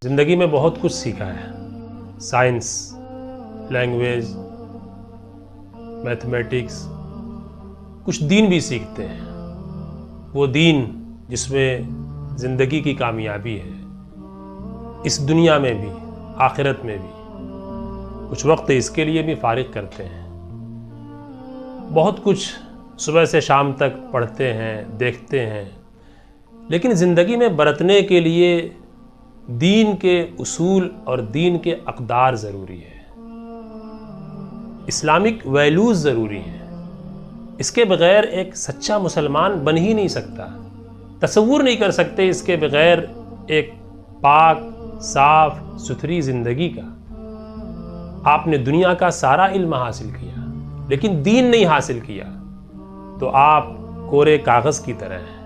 ज़िंदगी में बहुत कुछ सीखा है। साइंस, लैंग्वेज, मैथमेटिक्स, कुछ दीन भी सीखते हैं। वो दीन जिसमें ज़िंदगी की कामयाबी है, इस दुनिया में भी आखिरत में भी। कुछ वक्त इसके लिए भी फारिग करते हैं। बहुत कुछ सुबह से शाम तक पढ़ते हैं, देखते हैं, लेकिन ज़िंदगी में बरतने के लिए दीन के उसूल और दीन के अक़दार ज़रूरी है। इस्लामिक वैल्यूज़ ज़रूरी हैं। इसके बग़ैर एक सच्चा मुसलमान बन ही नहीं सकता। तसव्वुर नहीं कर सकते इसके बग़ैर एक पाक, साफ सुथरी ज़िंदगी का। आपने दुनिया का सारा इल्म हासिल किया, लेकिन दीन नहीं हासिल किया, तो आप कोरे कागज़ की तरह हैं।